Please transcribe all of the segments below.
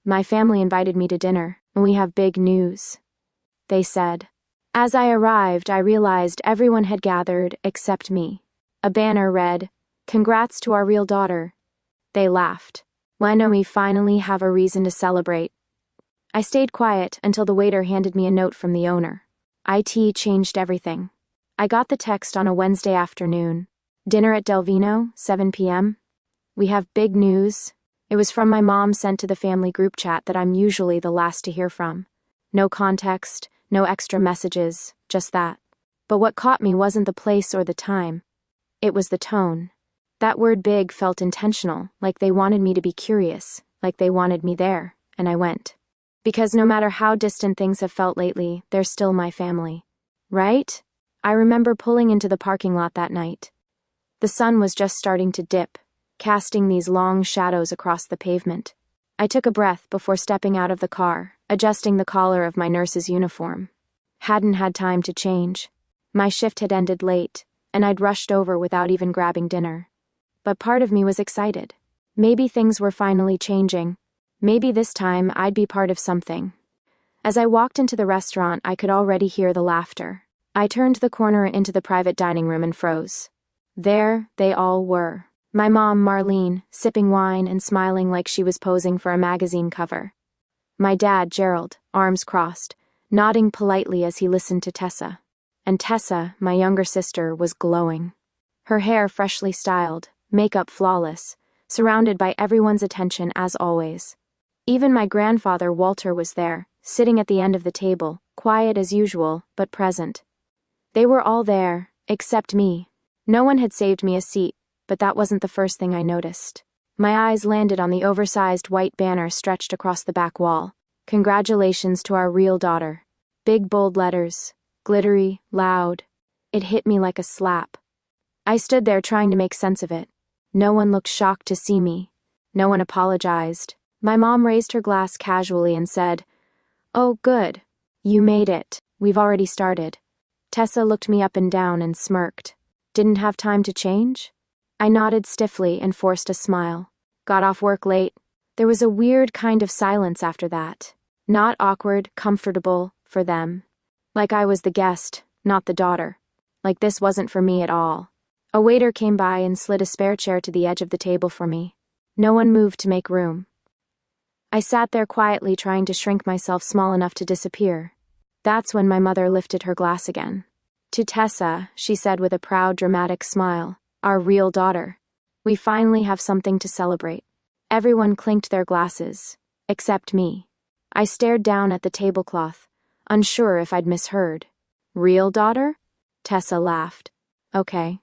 My family invited me to dinner, and we have big news," they said. As I arrived, I realized everyone had gathered except me. A banner read, "Congrats to our real daughter." They laughed. "When we finally have a reason to celebrate." I stayed quiet until the waiter handed me a note from the owner. IT changed everything. I got the text on a Wednesday afternoon. "Dinner at Del Vino, 7 p.m. We have big news." It was from my mom, sent to the family group chat that I'm usually the last to hear from. No context, no extra messages, just that. But what caught me wasn't the place or the time. It was the tone. That word big felt intentional, like they wanted me to be curious, like they wanted me there, and I went. Because no matter how distant things have felt lately, they're still my family. Right? I remember pulling into the parking lot that night. The sun was just starting to dip, casting these long shadows across the pavement. I took a breath before stepping out of the car, adjusting the collar of my nurse's uniform. Hadn't had time to change. My shift had ended late, and I'd rushed over without even grabbing dinner. But part of me was excited. Maybe things were finally changing. Maybe this time I'd be part of something. As I walked into the restaurant, I could already hear the laughter. I turned the corner into the private dining room and froze. There they all were. My mom, Marlene, sipping wine and smiling like she was posing for a magazine cover. My dad, Gerald, arms crossed, nodding politely as he listened to Tessa. And Tessa, my younger sister, was glowing. Her hair freshly styled, makeup flawless, surrounded by everyone's attention as always. Even my grandfather, Walter, was there, sitting at the end of the table, quiet as usual, but present. They were all there, except me. No one had saved me a seat, but that wasn't the first thing I noticed. My eyes landed on the oversized white banner stretched across the back wall. "Congratulations to our real daughter." Big bold letters, glittery, loud. It hit me like a slap. I stood there trying to make sense of it. No one looked shocked to see me. No one apologized. My mom raised her glass casually and said, "Oh, good. You made it. We've already started." Tessa looked me up and down and smirked. "Didn't have time to change?" I nodded stiffly and forced a smile. "Got off work late." There was a weird kind of silence after that. Not awkward, comfortable, for them. Like I was the guest, not the daughter. Like this wasn't for me at all. A waiter came by and slid a spare chair to the edge of the table for me. No one moved to make room. I sat there quietly, trying to shrink myself small enough to disappear. That's when my mother lifted her glass again. "To Tessa," she said with a proud, dramatic smile, "our real daughter. We finally have something to celebrate." Everyone clinked their glasses, except me. I stared down at the tablecloth, unsure if I'd misheard. "Real daughter?" Tessa laughed. Okay.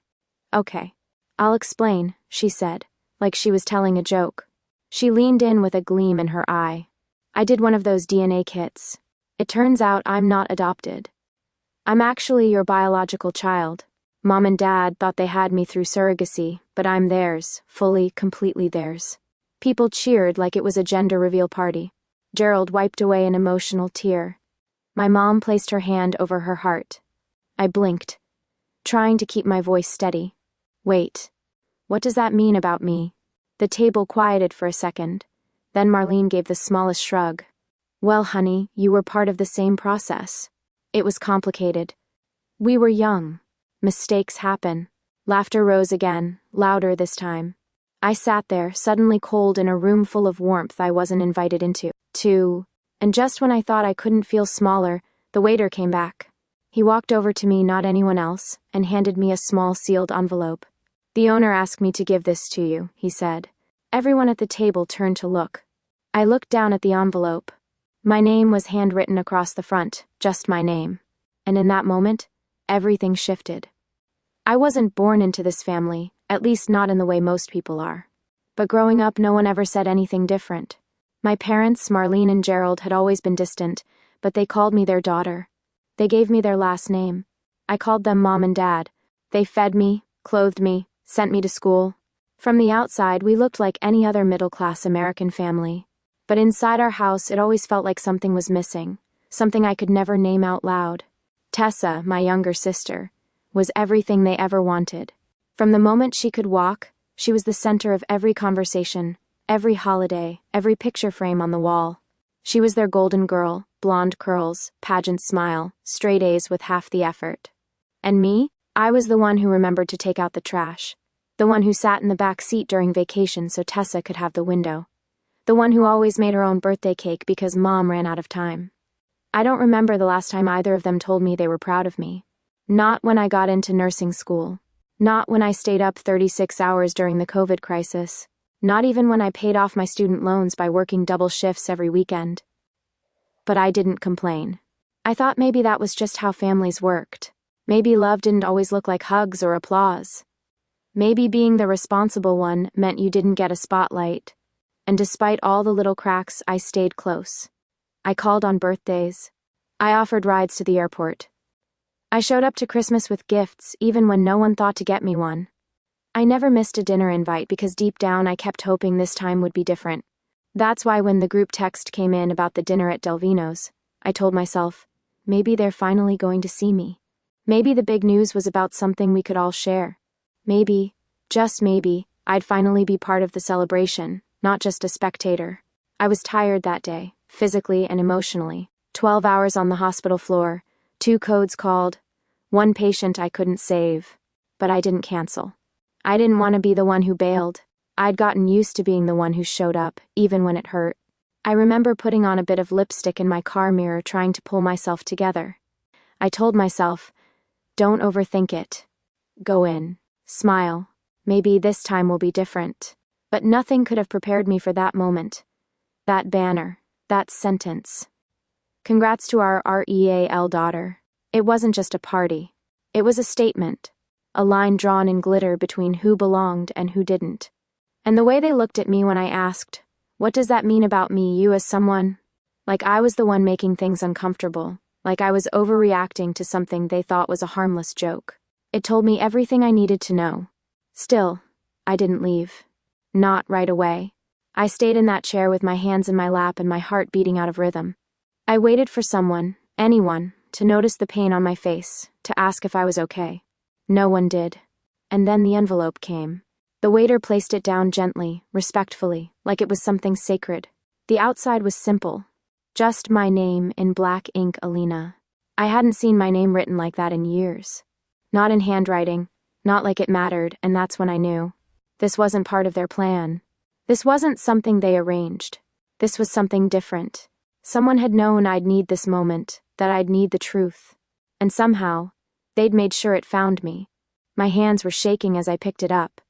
I'll explain," she said, like she was telling a joke. She leaned in with a gleam in her eye. "I did one of those DNA kits. It turns out I'm not adopted. I'm actually your biological child. Mom and Dad thought they had me through surrogacy, but I'm theirs, fully, completely theirs." People cheered like it was a gender reveal party. Gerald wiped away an emotional tear. My mom placed her hand over her heart. I blinked, trying to keep my voice steady. "Wait. What does that mean about me?" The table quieted for a second. Then Marlene gave the smallest shrug. "Well, honey, you were part of the same process. It was complicated. We were young. Mistakes happen." Laughter rose again, louder this time. I sat there, suddenly cold in a room full of warmth I wasn't invited into. And just when I thought I couldn't feel smaller, the waiter came back. He walked over to me, not anyone else, and handed me a small sealed envelope. "The owner asked me to give this to you," he said. Everyone at the table turned to look. I looked down at the envelope. My name was handwritten across the front, just my name. And in that moment, everything shifted. I wasn't born into this family, at least not in the way most people are. But growing up, no one ever said anything different. My parents, Marlene and Gerald, had always been distant, but they called me their daughter. They gave me their last name. I called them Mom and Dad. They fed me, clothed me, sent me to school. From the outside, we looked like any other middle-class American family. But inside our house, it always felt like something was missing, something I could never name out loud. Tessa, my younger sister, was everything they ever wanted. From the moment she could walk, she was the center of every conversation, Every holiday, every picture frame on the wall. She was their golden girl, blonde curls, pageant smile, straight A's with half the effort. And me? I was the one who remembered to take out the trash. The one who sat in the back seat during vacation so Tessa could have the window. The one who always made her own birthday cake because Mom ran out of time. I don't remember the last time either of them told me they were proud of me. Not when I got into nursing school. Not when I stayed up 36 hours during the COVID crisis. Not even when I paid off my student loans by working double shifts every weekend. But I didn't complain. I thought maybe that was just how families worked. Maybe love didn't always look like hugs or applause. Maybe being the responsible one meant you didn't get a spotlight. And despite all the little cracks, I stayed close. I called on birthdays. I offered rides to the airport. I showed up to Christmas with gifts, even when no one thought to get me one. I never missed a dinner invite because deep down I kept hoping this time would be different. That's why when the group text came in about the dinner at Delvino's, I told myself, maybe they're finally going to see me. Maybe the big news was about something we could all share. Maybe, just maybe, I'd finally be part of the celebration, not just a spectator. I was tired that day, physically and emotionally. 12 hours on the hospital floor, 2 codes called, 1 patient I couldn't save. But I didn't cancel. I didn't want to be the one who bailed. I'd gotten used to being the one who showed up, even when it hurt. I remember putting on a bit of lipstick in my car mirror trying to pull myself together. I told myself, don't overthink it. Go in. Smile. Maybe this time will be different. But nothing could have prepared me for that moment. That banner. That sentence. Congrats to our REAL daughter. It wasn't just a party. It was a statement. A line drawn in glitter between who belonged and who didn't. And the way they looked at me when I asked, what does that mean about me, you as someone? Like I was the one making things uncomfortable. Like I was overreacting to something they thought was a harmless joke. It told me everything I needed to know. Still, I didn't leave. Not right away. I stayed in that chair with my hands in my lap and my heart beating out of rhythm. I waited for someone, anyone, to notice the pain on my face, to ask if I was okay. No one did. And then the envelope came. The waiter placed it down gently, respectfully, like it was something sacred. The outside was simple. Just my name in black ink, Alina. I hadn't seen my name written like that in years. Not in handwriting, not like it mattered, and that's when I knew. This wasn't part of their plan. This wasn't something they arranged. This was something different. Someone had known I'd need this moment, that I'd need the truth. And somehow, they'd made sure it found me. My hands were shaking as I picked it up.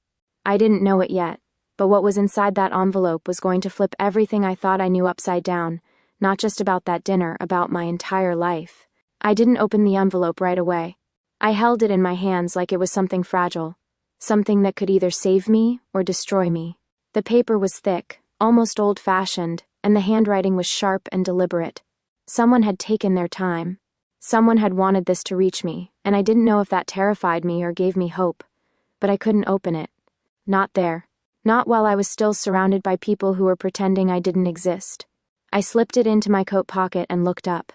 I didn't know it yet, but what was inside that envelope was going to flip everything I thought I knew upside down, not just about that dinner, about my entire life. I didn't open the envelope right away. I held it in my hands like it was something fragile, something that could either save me or destroy me. The paper was thick, almost old-fashioned, and the handwriting was sharp and deliberate. Someone had taken their time. Someone had wanted this to reach me, and I didn't know if that terrified me or gave me hope. But I couldn't open it. Not there. Not while I was still surrounded by people who were pretending I didn't exist. I slipped it into my coat pocket and looked up.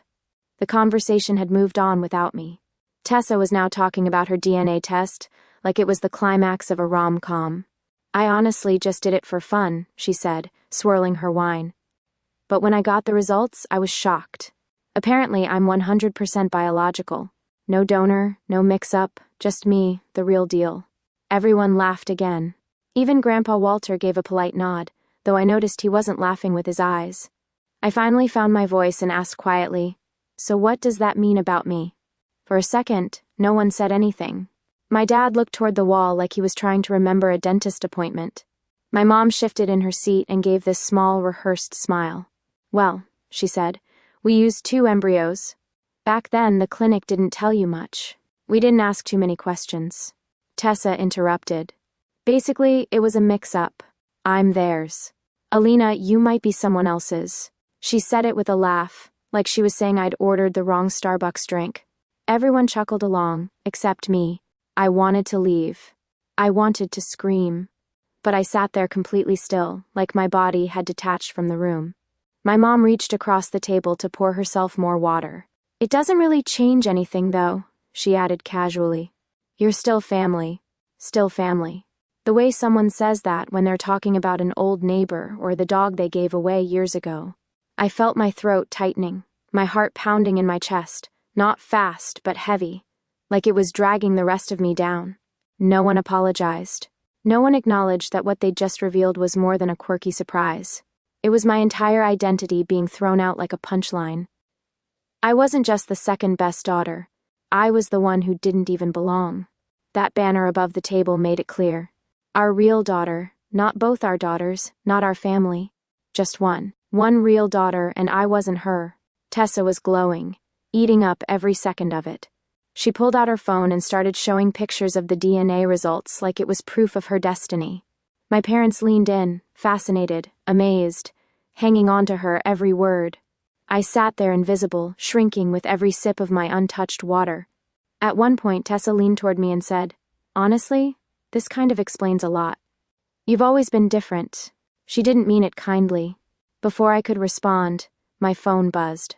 The conversation had moved on without me. Tessa was now talking about her DNA test, like it was the climax of a rom-com. I honestly just did it for fun, she said, swirling her wine. But when I got the results, I was shocked. Apparently, I'm 100% biological. No donor, no mix-up, just me, the real deal. Everyone laughed again. Even Grandpa Walter gave a polite nod, though I noticed he wasn't laughing with his eyes. I finally found my voice and asked quietly, "So what does that mean about me?" For a second, no one said anything. My dad looked toward the wall like he was trying to remember a dentist appointment. My mom shifted in her seat and gave this small, rehearsed smile. "Well," she said, "we used 2 embryos. Back then, the clinic didn't tell you much. We didn't ask too many questions." Tessa interrupted. "Basically, it was a mix-up. I'm theirs. Alina, you might be someone else's." She said it with a laugh, like she was saying I'd ordered the wrong Starbucks drink. Everyone chuckled along, except me. I wanted to leave. I wanted to scream. But I sat there completely still, like my body had detached from the room. My mom reached across the table to pour herself more water. "It doesn't really change anything, though," she added casually. "You're still family. Still family." The way someone says that when they're talking about an old neighbor or the dog they gave away years ago. I felt my throat tightening, my heart pounding in my chest, not fast but heavy, like it was dragging the rest of me down. No one apologized. No one acknowledged that what they'd just revealed was more than a quirky surprise. It was my entire identity being thrown out like a punchline. I wasn't just the second best daughter. I was the one who didn't even belong. That banner above the table made it clear. Our real daughter, not both our daughters, not our family. Just one. One real daughter, and I wasn't her. Tessa was glowing, eating up every second of it. She pulled out her phone and started showing pictures of the DNA results like it was proof of her destiny. My parents leaned in, fascinated, amazed, hanging on to her every word. I sat there invisible, shrinking with every sip of my untouched water. At one point, Tessa leaned toward me and said, "Honestly, this kind of explains a lot. You've always been different." She didn't mean it kindly. Before I could respond, my phone buzzed.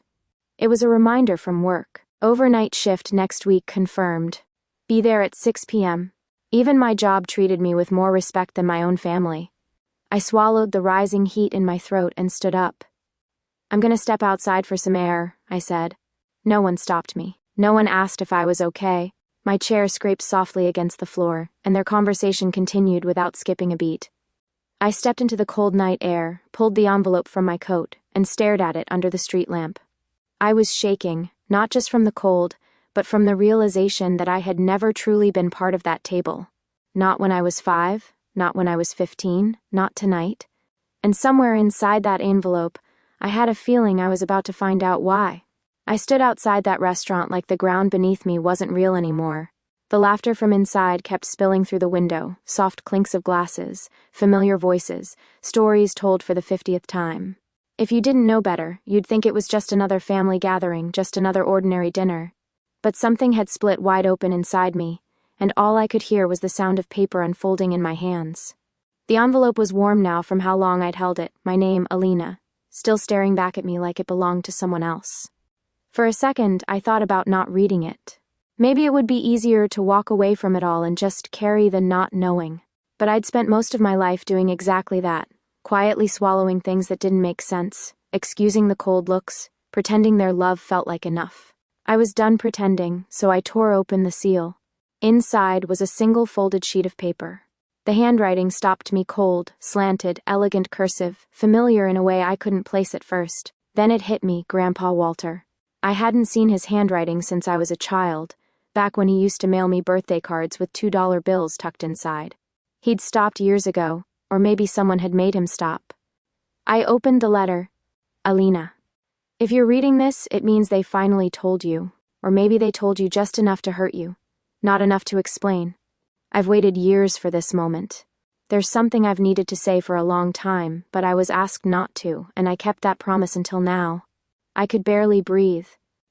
It was a reminder from work. Overnight shift next week confirmed. Be there at 6 p.m. Even my job treated me with more respect than my own family. I swallowed the rising heat in my throat and stood up. "I'm gonna step outside for some air," I said. No one stopped me. No one asked if I was okay. My chair scraped softly against the floor, and their conversation continued without skipping a beat. I stepped into the cold night air, pulled the envelope from my coat, and stared at it under the street lamp. I was shaking, not just from the cold, but from the realization that I had never truly been part of that table. Not when I was 5, not when I was 15, not tonight. And somewhere inside that envelope, I had a feeling I was about to find out why. I stood outside that restaurant like the ground beneath me wasn't real anymore. The laughter from inside kept spilling through the window, soft clinks of glasses, familiar voices, stories told for the 50th time. If you didn't know better, you'd think it was just another family gathering, just another ordinary dinner. But something had split wide open inside me, and all I could hear was the sound of paper unfolding in my hands. The envelope was warm now from how long I'd held it, my name, Alina, still staring back at me like it belonged to someone else. For a second, I thought about not reading it. Maybe it would be easier to walk away from it all and just carry the not knowing. But I'd spent most of my life doing exactly that, quietly swallowing things that didn't make sense, excusing the cold looks, pretending their love felt like enough. I was done pretending, so I tore open the seal. Inside was a single folded sheet of paper. The handwriting stopped me cold, slanted, elegant cursive, familiar in a way I couldn't place at first. Then it hit me, Grandpa Walter. I hadn't seen his handwriting since I was a child, back when he used to mail me birthday cards with $2 bills tucked inside. He'd stopped years ago, or maybe someone had made him stop. I opened the letter. Alina. If you're reading this, it means they finally told you, or maybe they told you just enough to hurt you, not enough to explain. I've waited years for this moment. There's something I've needed to say for a long time, but I was asked not to, and I kept that promise until now. I could barely breathe.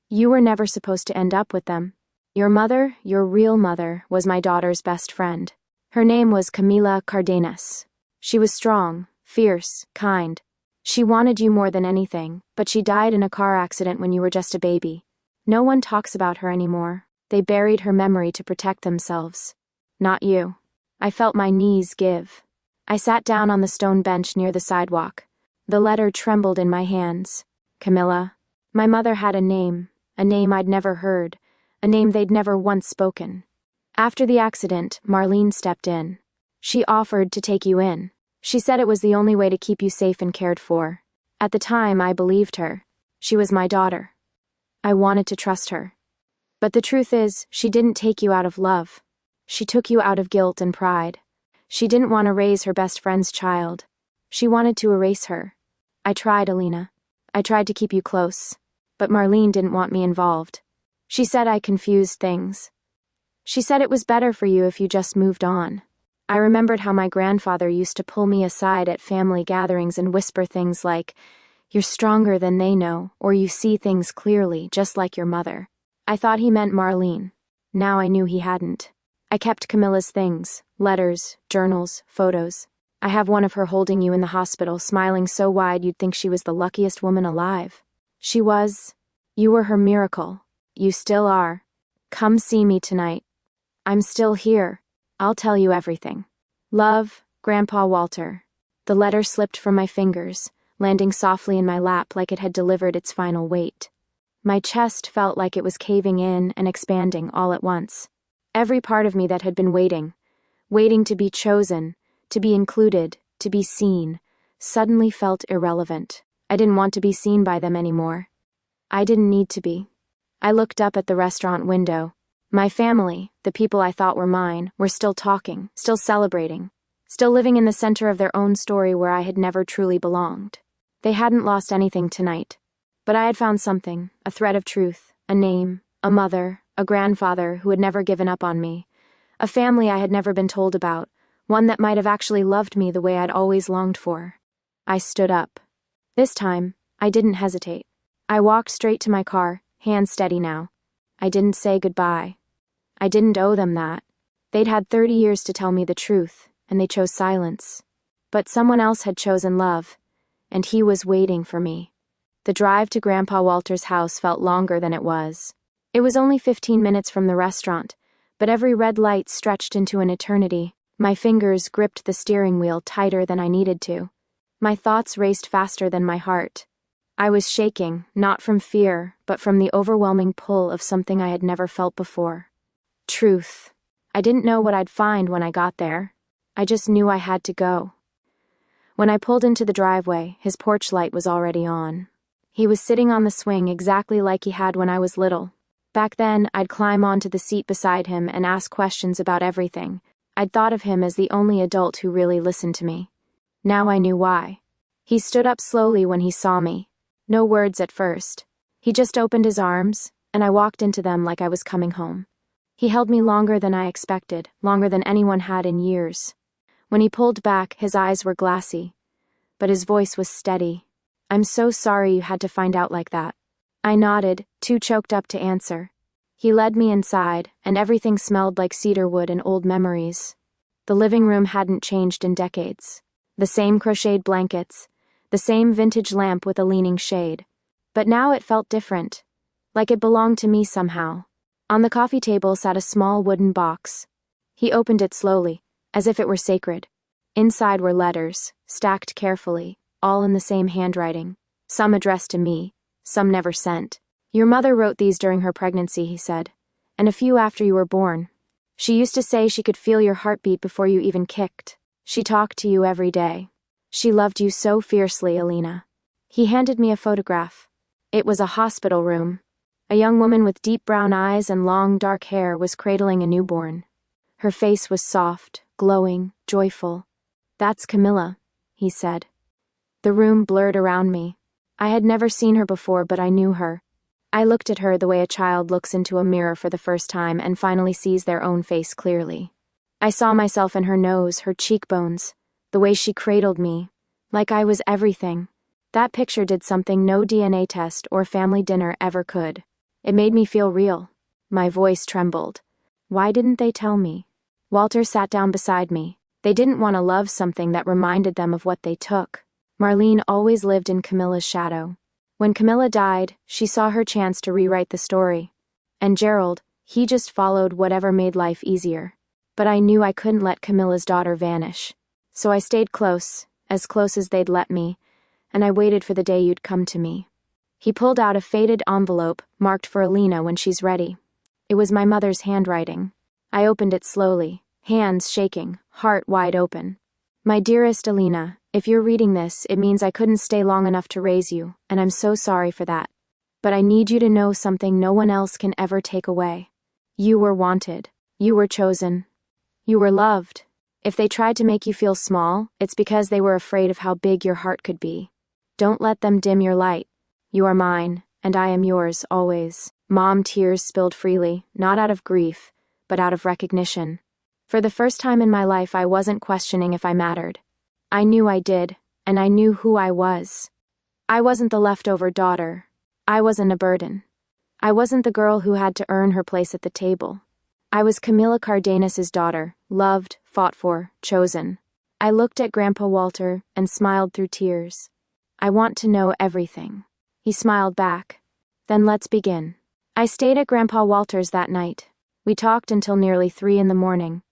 You were never supposed to end up with them. Your mother, your real mother, was my daughter's best friend. Her name was Camila Cardenas. She was strong, fierce, kind. She wanted you more than anything, but she died in a car accident when you were just a baby. No one talks about her anymore. They buried her memory to protect themselves. Not you. I felt my knees give. I sat down on the stone bench near the sidewalk. The letter trembled in my hands. Camilla. My mother had a name I'd never heard, a name they'd never once spoken. After the accident, Marlene stepped in. She offered to take you in. She said it was the only way to keep you safe and cared for. At the time, I believed her. She was my daughter. I wanted to trust her. But the truth is, she didn't take you out of love. She took you out of guilt and pride. She didn't want to raise her best friend's child. She wanted to erase her. I tried, Alina. I tried to keep you close. But Marlene didn't want me involved. She said I confused things. She said it was better for you if you just moved on. I remembered how my grandfather used to pull me aside at family gatherings and whisper things like, "You're stronger than they know," or "You see things clearly, just like your mother." I thought he meant Marlene. Now I knew he hadn't. I kept Camilla's things, letters, journals, photos. I have one of her holding you in the hospital, smiling so wide you'd think she was the luckiest woman alive. She was. You were her miracle. You still are. Come see me tonight. I'm still here. I'll tell you everything. Love, Grandpa Walter. The letter slipped from my fingers, landing softly in my lap like it had delivered its final weight. My chest felt like it was caving in and expanding all at once. Every part of me that had been waiting to be chosen, to be included, to be seen, suddenly felt irrelevant. I didn't want to be seen by them anymore. I didn't need to be. I looked up at the restaurant window. My family, the people I thought were mine, were still talking, still celebrating, still living in the center of their own story where I had never truly belonged. They hadn't lost anything tonight. But I had found something, a thread of truth, a name, a mother, a grandfather who had never given up on me, a family I had never been told about, one that might have actually loved me the way I'd always longed for. I stood up. This time, I didn't hesitate. I walked straight to my car, hands steady now. I didn't say goodbye. I didn't owe them that. They'd had 30 years to tell me the truth, and they chose silence. But someone else had chosen love, and he was waiting for me. The drive to Grandpa Walter's house felt longer than it was. It was only 15 minutes from the restaurant, but every red light stretched into an eternity. My fingers gripped the steering wheel tighter than I needed to. My thoughts raced faster than my heart. I was shaking, not from fear, but from the overwhelming pull of something I had never felt before. Truth. I didn't know what I'd find when I got there. I just knew I had to go. When I pulled into the driveway, his porch light was already on. He was sitting on the swing exactly like he had when I was little. Back then, I'd climb onto the seat beside him and ask questions about everything. I'd thought of him as the only adult who really listened to me. Now I knew why. He stood up slowly when he saw me. No words at first. He just opened his arms, and I walked into them like I was coming home. He held me longer than I expected, longer than anyone had in years. When he pulled back, his eyes were glassy, but his voice was steady. "I'm so sorry you had to find out like that." I nodded, too choked up to answer. He led me inside, and everything smelled like cedar wood and old memories. The living room hadn't changed in decades. The same crocheted blankets, the same vintage lamp with a leaning shade. But now it felt different, like it belonged to me somehow. On the coffee table sat a small wooden box. He opened it slowly, as if it were sacred. Inside were letters, stacked carefully, all in the same handwriting, some addressed to me, some never sent. "Your mother wrote these during her pregnancy," he said, "and a few after you were born. She used to say she could feel your heartbeat before you even kicked. She talked to you every day. She loved you so fiercely, Alina." He handed me a photograph. It was a hospital room. A young woman with deep brown eyes and long dark hair was cradling a newborn. Her face was soft, glowing, joyful. "That's Camilla," he said. The room blurred around me. I had never seen her before, but I knew her. I looked at her the way a child looks into a mirror for the first time and finally sees their own face clearly. I saw myself in her nose, her cheekbones, the way she cradled me, like I was everything. That picture did something no DNA test or family dinner ever could. It made me feel real. My voice trembled. Why didn't they tell me? Walter sat down beside me. They didn't want to love something that reminded them of what they took. Marlene always lived in Camilla's shadow. When Camilla died, she saw her chance to rewrite the story. And Gerald, he just followed whatever made life easier. But I knew I couldn't let Camilla's daughter vanish. So I stayed close as they'd let me, and I waited for the day you'd come to me. He pulled out a faded envelope marked for Alina when she's ready. It was my mother's handwriting. I opened it slowly, hands shaking, heart wide open. "My dearest Alina, if you're reading this, it means I couldn't stay long enough to raise you, and I'm so sorry for that. But I need you to know something no one else can ever take away. You were wanted. You were chosen. You were loved. If they tried to make you feel small, it's because they were afraid of how big your heart could be. Don't let them dim your light. You are mine, and I am yours, always." Mom tears spilled freely, not out of grief, but out of recognition. For the first time in my life, I wasn't questioning if I mattered. I knew I did, and I knew who I was. I wasn't the leftover daughter. I wasn't a burden. I wasn't the girl who had to earn her place at the table. I was Camilla Cardenas' daughter, loved, fought for, chosen. I looked at Grandpa Walter and smiled through tears. "I want to know everything." He smiled back. "Then let's begin." I stayed at Grandpa Walter's that night. We talked until nearly 3 in the morning.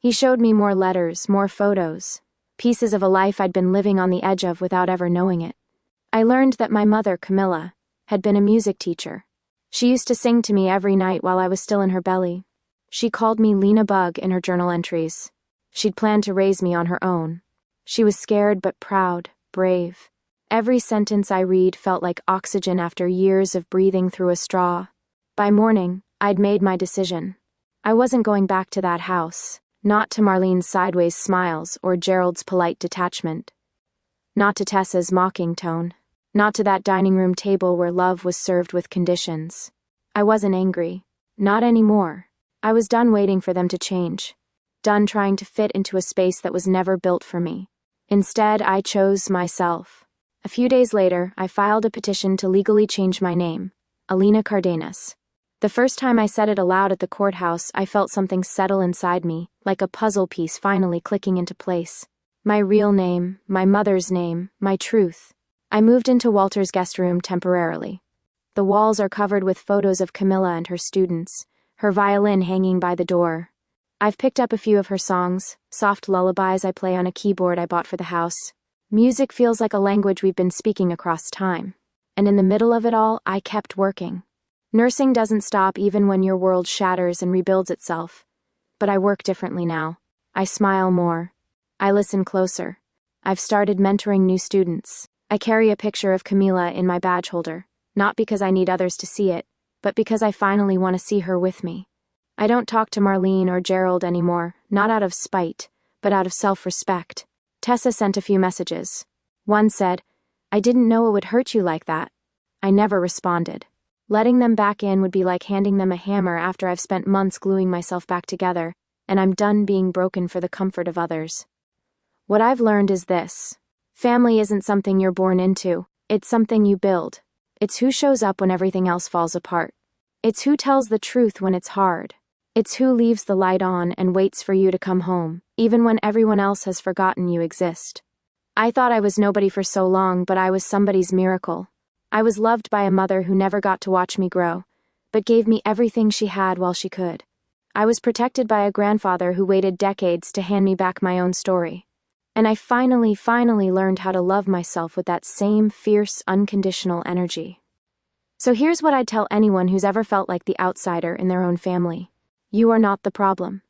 He showed me more letters, more photos, pieces of a life I'd been living on the edge of without ever knowing it. I learned that my mother, Camilla, had been a music teacher. She used to sing to me every night while I was still in her belly. She called me Lena Bug in her journal entries. She'd planned to raise me on her own. She was scared but proud, brave. Every sentence I read felt like oxygen after years of breathing through a straw. By morning, I'd made my decision. I wasn't going back to that house, not to Marlene's sideways smiles or Gerald's polite detachment. Not to Tessa's mocking tone. Not to that dining room table where love was served with conditions. I wasn't angry. Not anymore. I was done waiting for them to change. Done trying to fit into a space that was never built for me. Instead, I chose myself. A few days later, I filed a petition to legally change my name, Alina Cardenas. The first time I said it aloud at the courthouse, I felt something settle inside me, like a puzzle piece finally clicking into place. My real name, my mother's name, my truth. I moved into Walter's guest room temporarily. The walls are covered with photos of Camilla and her students, her violin hanging by the door. I've picked up a few of her songs, soft lullabies I play on a keyboard I bought for the house. Music feels like a language we've been speaking across time. And in the middle of it all, I kept working. Nursing doesn't stop even when your world shatters and rebuilds itself. But I work differently now. I smile more. I listen closer. I've started mentoring new students. I carry a picture of Camilla in my badge holder, not because I need others to see it, but because I finally want to see her with me. I don't talk to Marlene or Gerald anymore, not out of spite, but out of self-respect. Tessa sent a few messages. One said, "I didn't know it would hurt you like that." I never responded. Letting them back in would be like handing them a hammer after I've spent months gluing myself back together, and I'm done being broken for the comfort of others. What I've learned is this. Family isn't something you're born into, it's something you build. It's who shows up when everything else falls apart. It's who tells the truth when it's hard. It's who leaves the light on and waits for you to come home, even when everyone else has forgotten you exist. I thought I was nobody for so long, but I was somebody's miracle. I was loved by a mother who never got to watch me grow, but gave me everything she had while she could. I was protected by a grandfather who waited decades to hand me back my own story. And I finally learned how to love myself with that same fierce, unconditional energy. So here's what I'd tell anyone who's ever felt like the outsider in their own family. You are not the problem.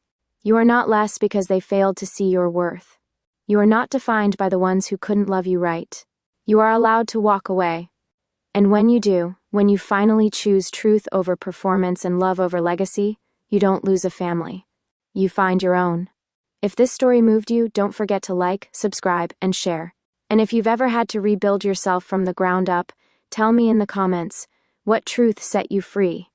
You are not less because they failed to see your worth. You are not defined by the ones who couldn't love you right. You are allowed to walk away. And when you do, when you finally choose truth over performance and love over legacy, you don't lose a family. You find your own. If this story moved you, don't forget to like, subscribe, and share. And if you've ever had to rebuild yourself from the ground up, tell me in the comments, what truth set you free?